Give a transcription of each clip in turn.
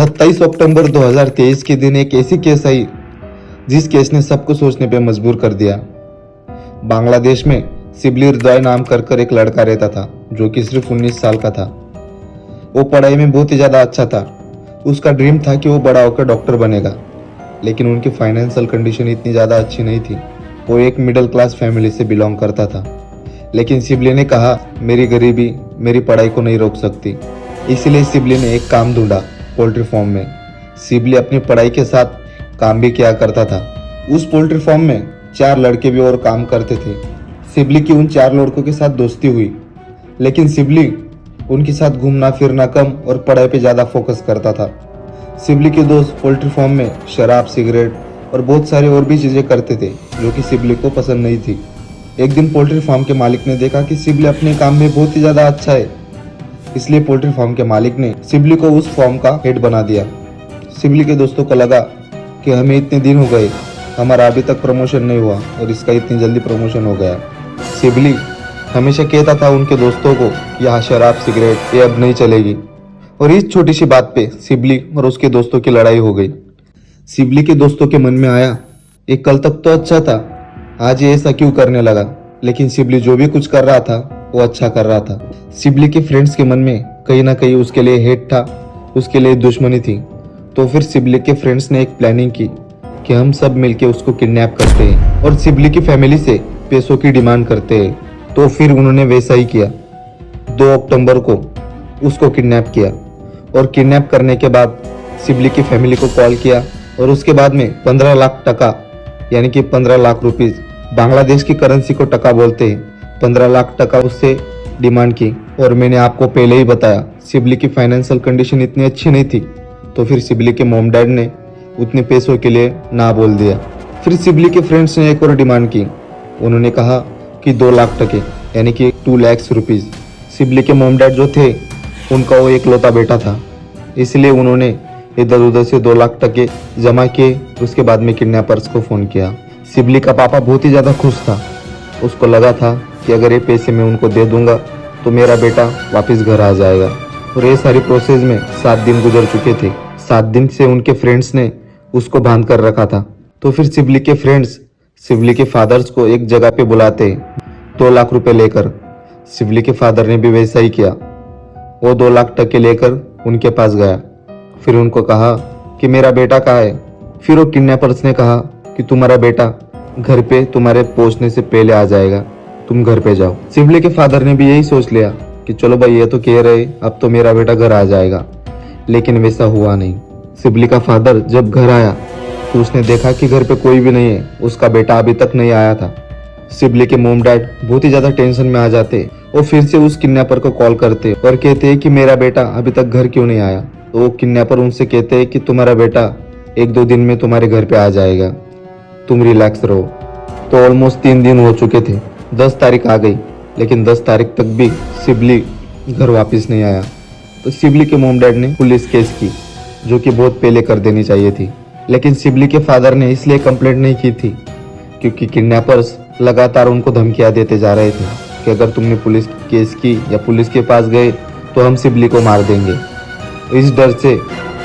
27 अक्टूबर 2023 के दिन एक ऐसी केस आई जिस केस ने सबको सोचने पे मजबूर कर दिया। बांग्लादेश में शिबली हृदय नाम कर एक लड़का रहता था जो कि सिर्फ 19 साल का था। वो पढ़ाई में बहुत ही ज़्यादा अच्छा था। उसका ड्रीम था कि वो बड़ा होकर डॉक्टर बनेगा, लेकिन उनकी फाइनेंशियल कंडीशन इतनी ज़्यादा अच्छी नहीं थी। वो एक मिडिल क्लास फैमिली से बिलोंग करता था, लेकिन शिबली ने कहा मेरी गरीबी मेरी पढ़ाई को नहीं रोक सकती। इसलिए शिबली ने एक काम ढूंढा, पोल्ट्री फार्म में। शिबली अपनी पढ़ाई के साथ काम भी किया करता था। उस पोल्ट्री फार्म में 4 लड़के भी और काम करते थे। शिबली की उन 4 लड़कों के साथ दोस्ती हुई, लेकिन शिबली उनके साथ घूमना फिरना कम और पढ़ाई पे ज़्यादा फोकस करता था। शिबली के दोस्त पोल्ट्री फार्म में शराब, सिगरेट और बहुत सारी और भी चीज़ें करते थे जो कि शिबली को पसंद नहीं थी। एक दिन पोल्ट्री फार्म के मालिक ने देखा कि शिबली अपने काम में बहुत ही ज़्यादा अच्छा है, इसलिए पोल्ट्री फार्म के मालिक ने शिबली को उस फार्म का हेड बना दिया। शिबली के दोस्तों को लगा कि हमें इतने दिन हो गए, हमारा अभी तक प्रमोशन नहीं हुआ और इसका इतनी जल्दी प्रमोशन हो गया। शिबली हमेशा कहता था उनके दोस्तों को यहाँ शराब सिगरेट ये अब नहीं चलेगी, और इस छोटी सी बात पे शिबली और उसके दोस्तों की लड़ाई हो गई। शिबली के दोस्तों के मन में आया ये कल तक तो अच्छा था, आज ये ऐसा क्यों करने लगा। लेकिन शिबली जो भी कुछ कर रहा था वो अच्छा कर रहा था। शिबली के फ्रेंड्स के मन में कहीं ना कहीं उसके लिए हेट था, उसके लिए दुश्मनी थी। तो फिर शिबली के फ्रेंड्स ने एक प्लानिंग की कि हम सब मिलके उसको किडनैप करते हैं और शिबली की फैमिली से पैसों की डिमांड करते हैं। तो फिर उन्होंने वैसा ही किया। 2 अक्टूबर को उसको किडनैप किया और किडनैप करने के बाद शिबली की फैमिली को कॉल किया और उसके बाद में 15 लाख टका यानी कि 15 लाख रुपीस, बांग्लादेश की करेंसी को टका बोलते हैं, 15 लाख टका उससे डिमांड की। और मैंने आपको पहले ही बताया शिबली की फाइनेंशियल कंडीशन इतनी अच्छी नहीं थी, तो फिर शिबली के मॉम डैड ने उतने पैसों के लिए ना बोल दिया। फिर शिबली के फ्रेंड्स ने एक और डिमांड की। उन्होंने कहा कि 2 लाख टके यानी कि 2 लाख रुपीस। शिबली के मॉम डैड जो थे उनका वो एकलौता बेटा था, इसलिए उन्होंने इधर उधर से 2 लाख टके जमा किए। उसके बाद में किडनैपर्स को फ़ोन किया। शिबली का पापा बहुत ही ज़्यादा खुश था। उसको लगा था कि अगर ये पैसे मैं उनको दे दूंगा तो मेरा बेटा वापस घर आ जाएगा। और ये सारी प्रोसेस में 7 दिन गुजर चुके थे। 7 दिन से उनके फ्रेंड्स ने उसको बांध कर रखा था। तो फिर शिबली के फ्रेंड्स शिबली के फादर्स को एक जगह पे बुलाते 2 लाख रुपए लेकर। शिबली के फादर ने भी वैसा ही किया। वो 2 लाख टके लेकर उनके पास गया। फिर उनको कहा कि मेरा बेटा कहाँ है। फिर वो किडनैपर्स ने कहा कि तुम्हारा बेटा घर पे तुम्हारे पहुंचने से पहले आ जाएगा, तुम घर पे जाओ। शिबली के फादर ने भी यही सोच लिया कि चलो भाई ये तो कह रहे अब तो मेरा बेटा घर आ जाएगा, लेकिन वैसा हुआ नहीं। शिबली का फादर जब घर आया तो उसने देखा कि घर पे कोई भी नहीं है, उसका बेटा अभी तक नहीं आया था। शिबली के मोम डैड बहुत ही ज्यादा टेंशन में आ जाते और फिर से उस किडनैपर को कॉल करते और कहते हैं कि मेरा बेटा अभी तक घर क्यों नहीं आया। तो वो किडनैपर उनसे कहते हैं कि तुम्हारा बेटा 1-2 दिन में तुम्हारे घर पे आ जाएगा, तुम रिलैक्स रहो। तो ऑलमोस्ट 3 दिन हो चुके थे। 10 तारीख आ गई, लेकिन 10 तारीख तक भी शिबली घर वापस नहीं आया। तो शिबली के मोम डैड ने पुलिस केस की, जो कि बहुत पहले कर देनी चाहिए थी। लेकिन शिबली के फादर ने इसलिए कंप्लेंट नहीं की थी क्योंकि किडनैपर्स लगातार उनको धमकियां देते जा रहे थे कि अगर तुमने पुलिस केस की या पुलिस के पास गए तो हम शिबली को मार देंगे। इस डर से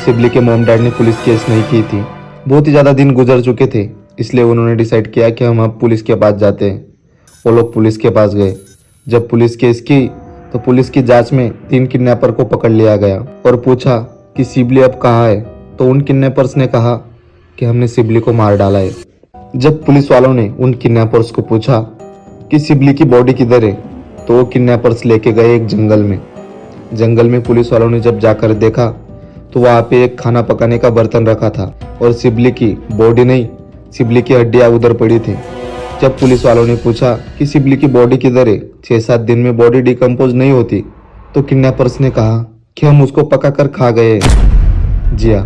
शिबली के मोम डैड ने पुलिस केस नहीं की थी। बहुत ही ज़्यादा दिन गुजर चुके थे, इसलिए उन्होंने डिसाइड किया कि हम अब पुलिस के पास जाते हैं। वो लोग पुलिस के पास गए। जब पुलिस केस की तो पुलिस की जांच में 3 किडनैपर को पकड़ लिया गया और पूछा कि शिबली अब कहाँ है। तो उन किडनैपर्स ने कहा कि हमने शिबली को मार डाला है। जब पुलिस वालों ने उन किडनैपर्स को पूछा कि शिबली की बॉडी किधर है, तो वो किडनैपर्स लेके गए एक जंगल में। जंगल में पुलिस वालों ने जब जाकर देखा तो वहाँ पे एक खाना पकाने का बर्तन रखा था और शिबली की बॉडी नहीं, शिबली की हड्डियाँ उधर पड़ी थी। जब पुलिस वालों ने पूछा कि शिबली की बॉडी किधर है, 6-7 दिन में बॉडी डिकम्पोज नहीं होती, तो किडनैपर्स ने कहा कि हम उसको पका कर खा गए। जी हाँ।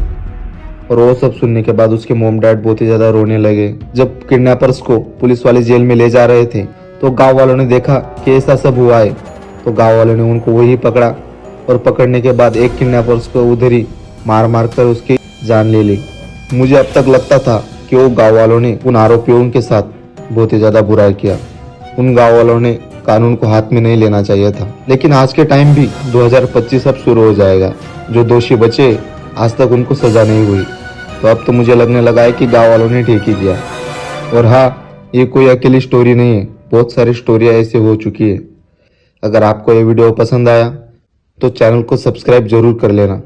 और वो सब सुनने के बाद उसके मोम डैड बहुत ही ज़्यादा रोने लगे। जब किडनैपर्स को पुलिस वाले जेल में ले जा रहे थे तो गाँव वालों ने देखा कि ऐसा सब हुआ है, तो गाँव वालों ने उनको वही पकड़ा और पकड़ने के बाद एक किडनैपर्स को उधर ही मार कर उसकी जान ले ली। मुझे अब तक लगता था कि वो गाँव वालों ने उन आरोपियों के साथ बहुत ही ज़्यादा बुराई किया। उन गाँव वालों ने कानून को हाथ में नहीं लेना चाहिए था। लेकिन आज के टाइम भी 2025 अब शुरू हो जाएगा। जो दोषी बचे आज तक उनको सजा नहीं हुई। तो अब तो मुझे लगने लगा है कि गांव वालों ने ठीक ही किया। और हाँ, ये कोई अकेली स्टोरी नहीं है, बहुत सारी स्टोरियाँ ऐसे हो चुकी है। अगर आपको ये वीडियो पसंद आया तो चैनल को सब्सक्राइब जरूर कर लेना।